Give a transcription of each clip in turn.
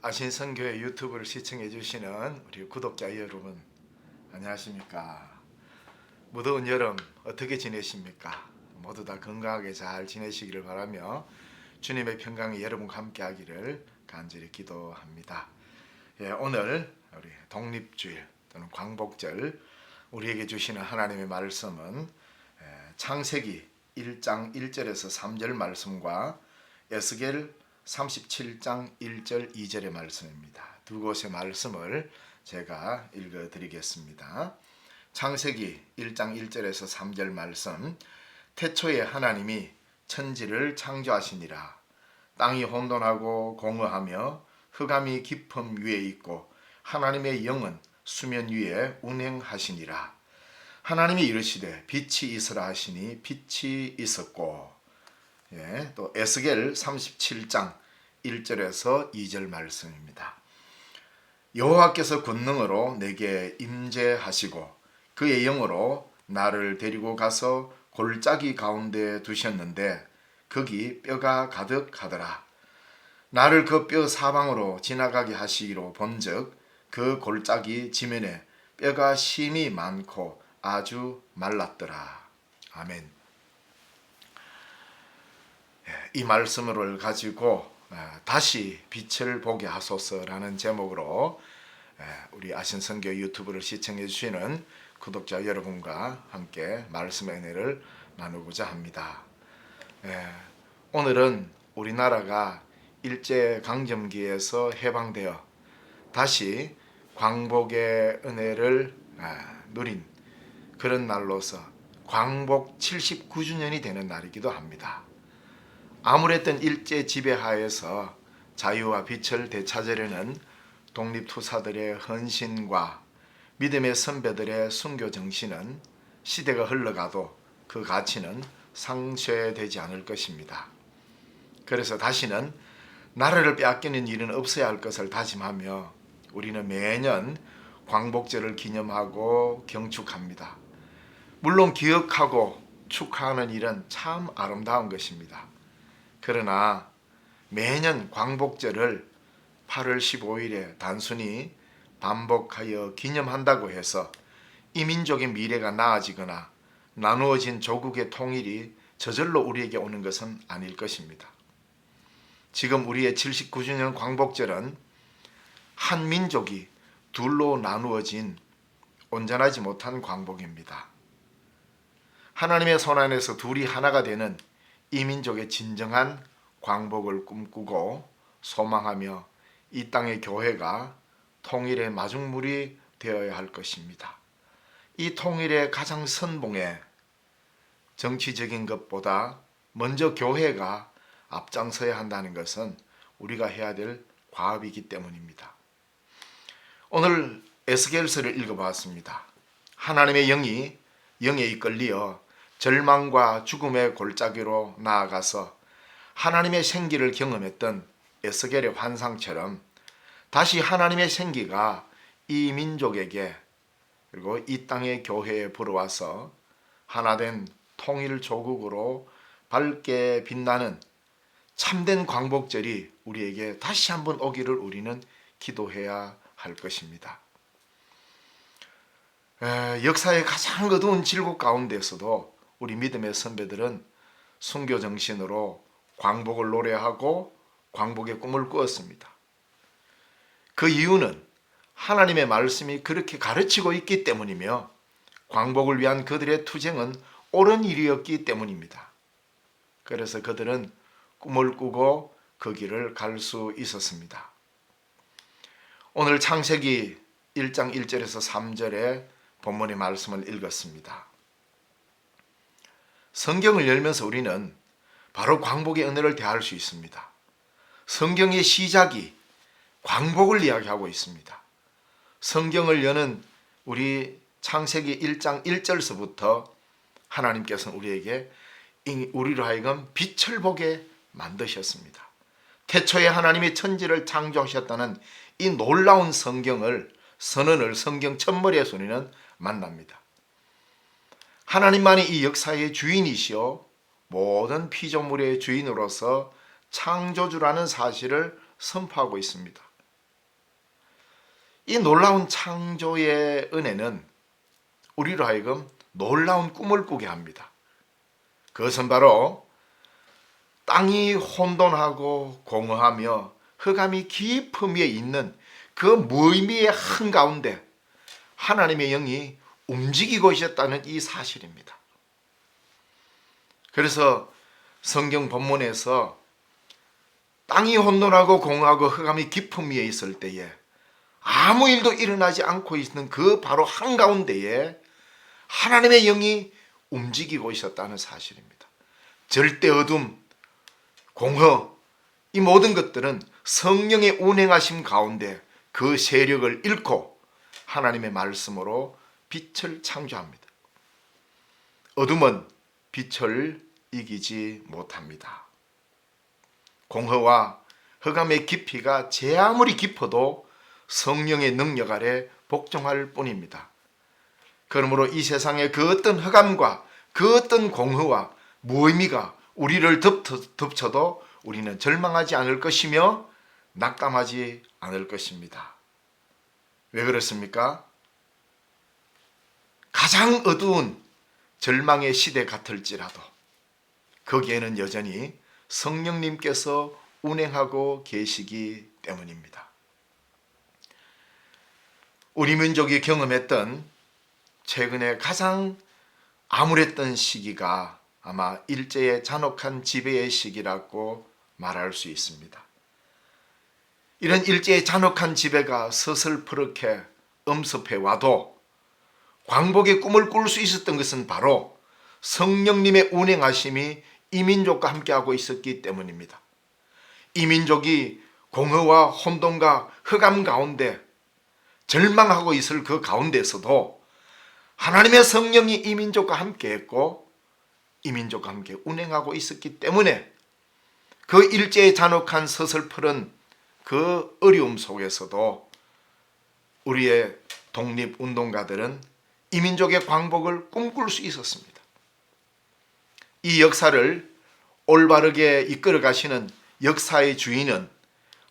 아신성교회 유튜브를 시청해 주시는 우리 구독자 여러분, 안녕하십니까? 무더운 여름 어떻게 지내십니까? 모두 다 건강하게 잘 지내시기를 바라며 주님의 평강이 여러분과 함께 하기를 간절히 기도합니다. 오늘 우리 독립주일 또는 광복절 우리에게 주시는 하나님의 말씀은 창세기 1장 1절에서 3절 말씀과 에스겔 37장 1절 2절의 말씀입니다. 두 곳의 말씀을 제가 읽어드리겠습니다. 창세기 1장 1절에서 3절 말씀. 태초에 하나님이 천지를 창조하시니라. 땅이 혼돈하고 공허하며 흑암이 깊음 위에 있고 하나님의 영은 수면 위에 운행하시니라. 하나님이 이르시되 빛이 있으라 하시니 빛이 있었고. 또 에스겔 37장 1절에서 2절 말씀입니다. 여호와께서 권능으로 내게 임재하시고 그의 영으로 나를 데리고 가서 골짜기 가운데 두셨는데 거기 뼈가 가득하더라. 나를 그 뼈 사방으로 지나가게 하시기로 본즉 그 골짜기 지면에 뼈가 심이 많고 아주 말랐더라. 아멘. 이 말씀을 가지고 다시 빛을 보게 하소서라는 제목으로 우리 아신성교 유튜브를 시청해 주시는 구독자 여러분과 함께 말씀의 은혜를 나누고자 합니다. 오늘은 우리나라가 일제강점기에서 해방되어 다시 광복의 은혜를 누린 그런 날로서 광복 79주년이 되는 날이기도 합니다. 아무랬던 일제 지배하에서 자유와 빛을 되찾으려는 독립투사들의 헌신과 믿음의 선배들의 순교 정신은 시대가 흘러가도 그 가치는 상쇄되지 않을 것입니다. 그래서 다시는 나라를 빼앗기는 일은 없어야 할 것을 다짐하며 우리는 매년 광복절을 기념하고 경축합니다. 물론 기억하고 축하하는 일은 참 아름다운 것입니다. 그러나 매년 광복절을 8월 15일에 단순히 반복하여 기념한다고 해서 이 민족의 미래가 나아지거나 나누어진 조국의 통일이 저절로 우리에게 오는 것은 아닐 것입니다. 지금 우리의 79주년 광복절은 한 민족이 둘로 나누어진 온전하지 못한 광복입니다. 하나님의 손 안에서 둘이 하나가 되는 이 민족의 진정한 광복을 꿈꾸고 소망하며 이 땅의 교회가 통일의 마중물이 되어야 할 것입니다. 이 통일의 가장 선봉에 정치적인 것보다 먼저 교회가 앞장서야 한다는 것은 우리가 해야 될 과업이기 때문입니다. 오늘 에스겔서를 읽어봤습니다. 하나님의 영에 이끌려 절망과 죽음의 골짜기로 나아가서 하나님의 생기를 경험했던 에스겔의 환상처럼 다시 하나님의 생기가 이 민족에게 그리고 이 땅의 교회에 불어와서 하나된 통일 조국으로 밝게 빛나는 참된 광복절이 우리에게 다시 한번 오기를 우리는 기도해야 할 것입니다. 역사의 가장 어두운 질곡 가운데서도 우리 믿음의 선배들은 순교 정신으로 광복을 노래하고 광복의 꿈을 꾸었습니다. 그 이유는 하나님의 말씀이 그렇게 가르치고 있기 때문이며 광복을 위한 그들의 투쟁은 옳은 일이었기 때문입니다. 그래서 그들은 꿈을 꾸고 그 길을 갈 수 있었습니다. 오늘 창세기 1장 1절에서 3절의 본문의 말씀을 읽었습니다. 성경을 열면서 우리는 바로 광복의 은혜를 대할 수 있습니다. 성경의 시작이 광복을 이야기하고 있습니다. 성경을 여는 우리 창세기 1장 1절서부터 하나님께서는 우리로 하여금 빛을 보게 만드셨습니다. 태초에 하나님이 천지를 창조하셨다는 이 놀라운 성경을 선언을 성경 첫머리에서 우리는 만납니다. 하나님만이 이 역사의 주인이시오 모든 피조물의 주인으로서 창조주라는 사실을 선포하고 있습니다. 이 놀라운 창조의 은혜는 우리로 하여금 놀라운 꿈을 꾸게 합니다. 그것은 바로 땅이 혼돈하고 공허하며 흑암이 깊음 위에 있는 그 무의미의 한가운데 하나님의 영이 움직이고 있었다는 이 사실입니다. 그래서 성경 본문에서 땅이 혼돈하고 공허하고 흑암이 깊음 위에 있을 때에 아무 일도 일어나지 않고 있는 그 바로 한가운데에 하나님의 영이 움직이고 있었다는 사실입니다. 절대 어둠, 공허, 이 모든 것들은 성령의 운행하심 가운데 그 세력을 잃고 하나님의 말씀으로 빛을 창조합니다. 어둠은 빛을 이기지 못합니다. 공허와 흑암의 깊이가 제 아무리 깊어도 성령의 능력 아래 복종할 뿐입니다. 그러므로 이 세상의 그 어떤 흑암과 그 어떤 공허와 무의미가 우리를 덮쳐도 우리는 절망하지 않을 것이며 낙담하지 않을 것입니다. 왜 그렇습니까? 가장 어두운 절망의 시대 같을지라도 거기에는 여전히 성령님께서 운행하고 계시기 때문입니다. 우리 민족이 경험했던 최근에 가장 암울했던 시기가 아마 일제의 잔혹한 지배의 시기라고 말할 수 있습니다. 이런 일제의 잔혹한 지배가 서슬퍼렇게 엄습해 와도 광복의 꿈을 꿀 수 있었던 것은 바로 성령님의 운행하심이 이 민족과 함께하고 있었기 때문입니다. 이 민족이 공허와 혼돈과 흑암 가운데 절망하고 있을 그 가운데서도 하나님의 성령이 이 민족과 함께했고 이 민족과 함께 운행하고 있었기 때문에 그 일제의 잔혹한 서슬퍼런 그 어려움 속에서도 우리의 독립운동가들은 이 민족의 광복을 꿈꿀 수 있었습니다. 이 역사를 올바르게 이끌어 가시는 역사의 주인은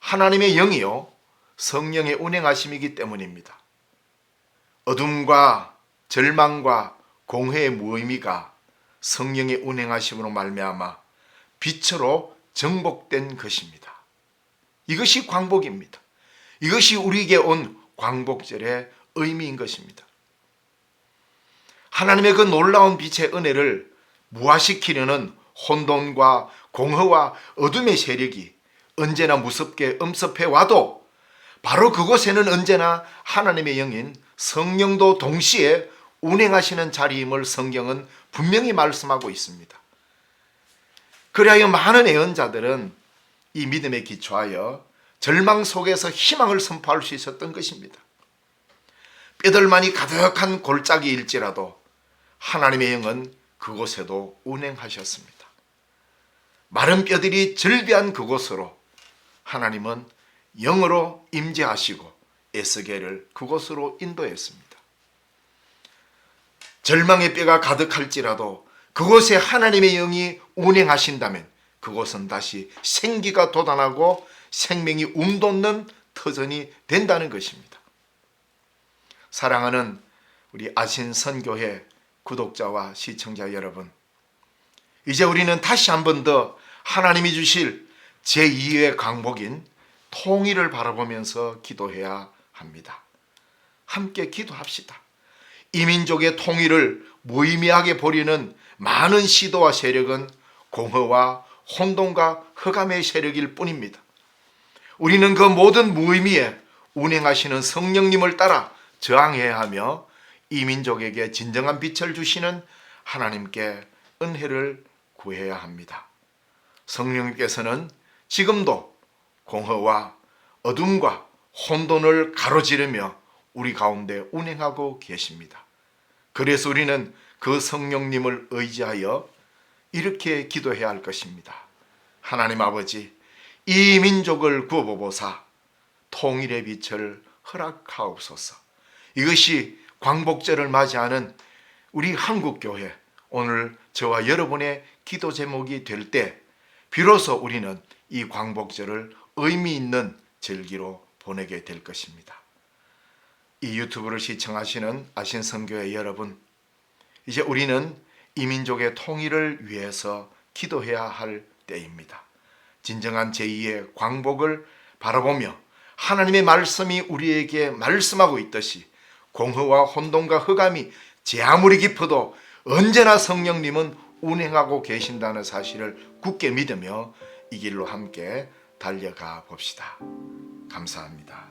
하나님의 영이요 성령의 운행하심이기 때문입니다. 어둠과 절망과 공허의 무의미가 성령의 운행하심으로 말미암아 빛으로 정복된 것입니다. 이것이 광복입니다. 이것이 우리에게 온 광복절의 의미인 것입니다. 하나님의 그 놀라운 빛의 은혜를 무화시키려는 혼돈과 공허와 어둠의 세력이 언제나 무섭게 엄습해 와도 바로 그곳에는 언제나 하나님의 영인 성령도 동시에 운행하시는 자리임을 성경은 분명히 말씀하고 있습니다. 그리하여 많은 애언자들은 이 믿음에 기초하여 절망 속에서 희망을 선포할 수 있었던 것입니다. 뼈들만이 가득한 골짜기일지라도 하나님의 영은 그곳에도 운행하셨습니다. 마른 뼈들이 절비한 그곳으로 하나님은 영으로 임재하시고 에스겔을 그곳으로 인도했습니다. 절망의 뼈가 가득할지라도 그곳에 하나님의 영이 운행하신다면 그곳은 다시 생기가 돋아나고 생명이 움돋는 터전이 된다는 것입니다. 사랑하는 우리 아신선교회 구독자와 시청자 여러분, 이제 우리는 다시 한 번 더 하나님이 주실 제2의 광복인 통일을 바라보면서 기도해야 합니다. 함께 기도합시다. 이 민족의 통일을 무의미하게 보리는 많은 시도와 세력은 공허와 혼돈과 흑암의 세력일 뿐입니다. 우리는 그 모든 무의미에 운행하시는 성령님을 따라 저항해야 하며 이 민족에게 진정한 빛을 주시는 하나님께 은혜를 구해야 합니다. 성령님께서는 지금도 공허와 어둠과 혼돈을 가로지르며 우리 가운데 운행하고 계십니다. 그래서 우리는 그 성령님을 의지하여 이렇게 기도해야 할 것입니다. 하나님 아버지, 이 민족을 구워보사 통일의 빛을 허락하옵소서. 이것이 광복절을 맞이하는 우리 한국교회, 오늘 저와 여러분의 기도 제목이 될 때 비로소 우리는 이 광복절을 의미 있는 절기로 보내게 될 것입니다. 이 유튜브를 시청하시는 아신성교회 여러분, 이제 우리는 이 민족의 통일을 위해서 기도해야 할 때입니다. 진정한 제2의 광복을 바라보며 하나님의 말씀이 우리에게 말씀하고 있듯이 공허와 혼돈과 흑암이 제 아무리 깊어도 언제나 성령님은 운행하고 계신다는 사실을 굳게 믿으며 이 길로 함께 달려가 봅시다. 감사합니다.